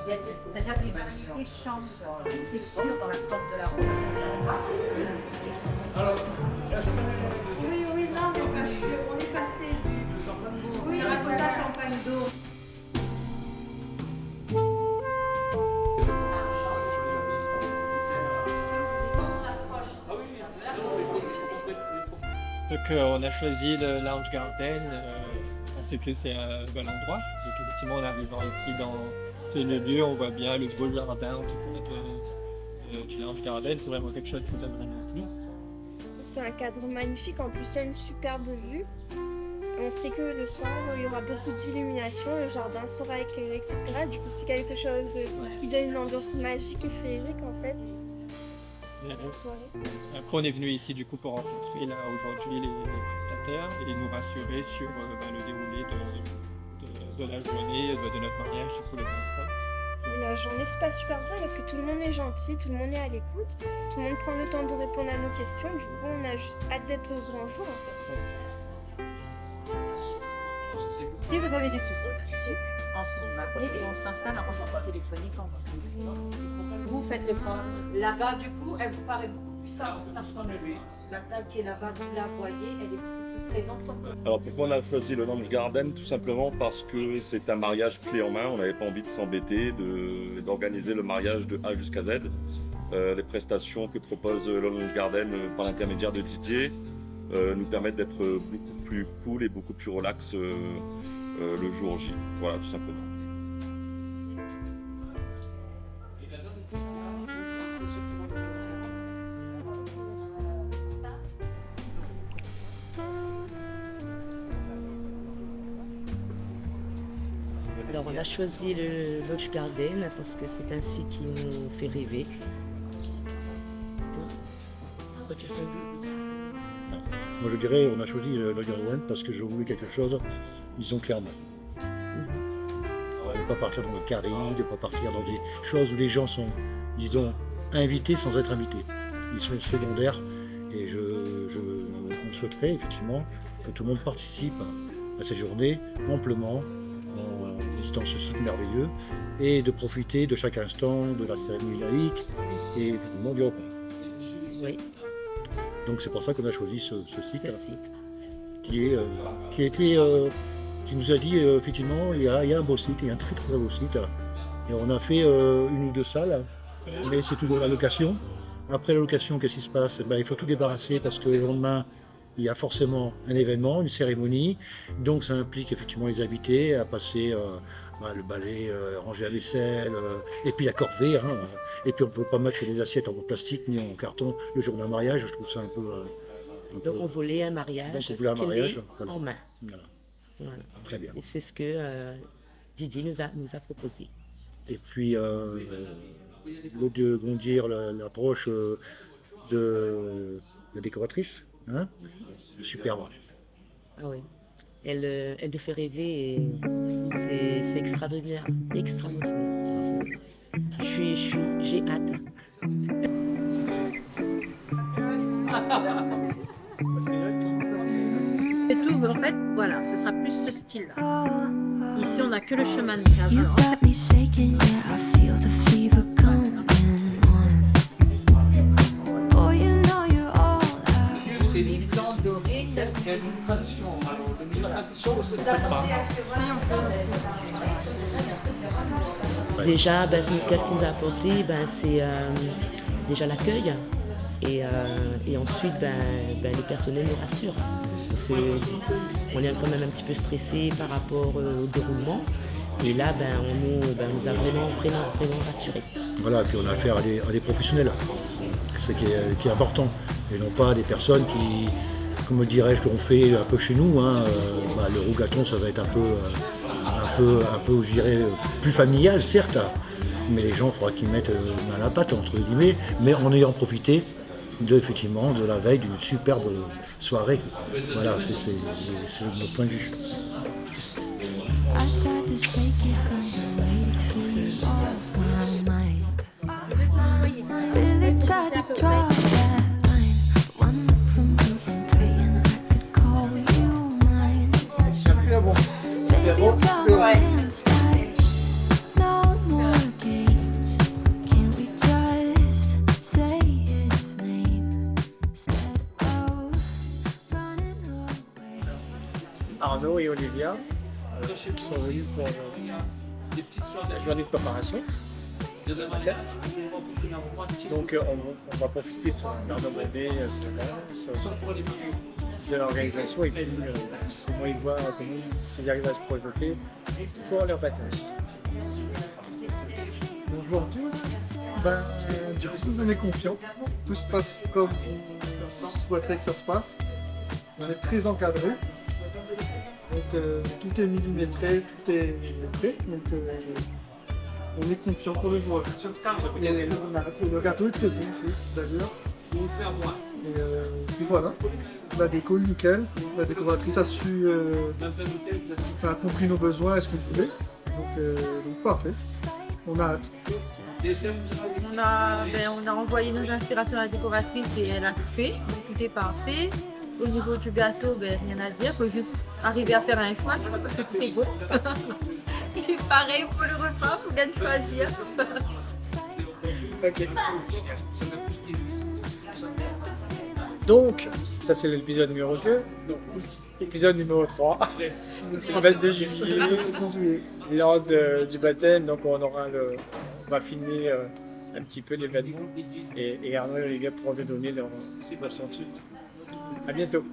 C'est-à-dire qu'il va échanger, s'exprime dans la forme de la robe. Oui, oui, non, mais parce qu'on est passé. Oui, raconte la champagne d'eau. Donc on a choisi le Lounge Garden parce que c'est un bon endroit. Donc effectivement en arrivant ici dans ce lieu, on voit bien le beau jardin du Lounge Garden. C'est vraiment quelque chose qui nous a vraiment plu. C'est un cadre magnifique, en plus il y a une superbe vue. On sait que le soir il y aura beaucoup d'illumination, le jardin sera éclairé, etc. Du coup c'est quelque chose qui donne une ambiance magique et féerique en fait. La soirée. Après on est venu ici du coup pour rencontrer là aujourd'hui les prestataires et nous rassurer sur le déroulé de la journée, de notre mariage du coup le 23. Et la journée se passe super bien parce que tout le monde est gentil, tout le monde est à l'écoute, tout le monde prend le temps de répondre à nos questions. Du coup on a juste hâte d'être au grand jour en fait. Si vous avez des soucis, ensuite vous m'appelez et on s'installe un rendez-vous téléphonique en vous faites le point. Là-bas, du coup, elle vous paraît beaucoup plus simple parce qu'on est la table qui est là-bas, vous la voyez, elle est beaucoup plus présente. Alors pourquoi on a choisi le Lounge Garden? Tout simplement parce que c'est un mariage clé en main. On n'avait pas envie de s'embêter, d'organiser le mariage de A jusqu'à Z. Les prestations que propose le Lounge Garden par l'intermédiaire de Didier nous permettent d'être beaucoup plus cool et beaucoup plus relax le jour J. Voilà, tout simplement. Alors on a choisi le Lounge Garden parce que c'est un site qui nous fait rêver. Moi je dirais on a choisi le Lounge Garden parce que je voulais quelque chose, disons clairement. De ne pas partir dans le carré, de ne pas partir dans des choses où les gens sont, disons, invités sans être invités. Ils sont secondaires et on souhaiterait effectivement que tout le monde participe à cette journée amplement en visitant ce site merveilleux et de profiter de chaque instant de la cérémonie laïque et effectivement du repas. Oui. Donc c'est pour ça qu'on a choisi ce site, qui nous a dit effectivement il y a un beau site, il y a un très très beau site. Et on a fait une ou deux salles, mais c'est toujours la location. Après la location, qu'est-ce qui se passe? Il faut tout débarrasser parce que le lendemain, il y a forcément un événement, une cérémonie. Donc ça implique effectivement les invités à passer le balai, ranger la vaisselle, et puis la corvée. Et puis on ne peut pas mettre des assiettes en plastique ni en carton le jour d'un mariage. Je trouve ça un peu... Donc on voulait un mariage, voilà. En main. Voilà. Très bien. Et c'est ce que Didier nous a proposé. Et puis, l'approche de la décoratrice, superbe. Ah oui. Elle nous fait rêver et c'est extraordinaire. J'ai hâte. Et tout, en fait, voilà, ce sera plus ce style-là. Ici, on n'a que le chemin de cave. C'est des plantes dorées, il y a une tradition. Déjà, qu'est-ce qu'il nous a apporté? C'est déjà l'accueil. Et ensuite, le personnel nous rassure. Parce qu'on est quand même un petit peu stressé par rapport au déroulement. Et là, on nous a vraiment rassurés. Voilà, et puis on a affaire à des professionnels. C'est qui est important. Et non pas des personnes qui, comme dirais-je, qu'on fait un peu chez nous. Le rougaton, ça va être un peu, je dirais, plus familial, certes. Mais les gens, il faudra qu'ils mettent main à la pâte, entre guillemets, mais en ayant profité effectivement de la veille d'une superbe soirée. Voilà, c'est notre point de vue. Arnaud et Olivia, qui sont venus pour la journée de préparation. Donc on va profiter de leur demander de l'organisation et puis comment ils voient comment s'ils arrivent à se projeter pour leur baptême. Bonjour à tous. Du coup, on est confiant. Tout se passe comme on souhaiterait que ça se passe. On est très encadré. Donc tout est millimétré, tout est prêt. Donc on est confiant pour le joueur. Le gâteau est très bon, d'ailleurs. Et puis voilà. La déco est nickel. La décoratrice a compris nos besoins et ce que je voulais. Donc parfait. On a hâte. On a envoyé nos inspirations à la décoratrice et elle a tout fait. Donc tout est parfait. Au niveau du gâteau, rien à dire. Il faut juste arriver à faire un choix parce que tout est beau. Et pareil pour le repas, il faut bien choisir. Ok. Donc, ça c'est l'épisode numéro 2. Donc, épisode numéro 3. Le 22 juillet, lors du baptême. Donc, on va filmer un petit peu l'événement. Et Arnaud et les gars pourront te donner leur ressenti. À bientôt.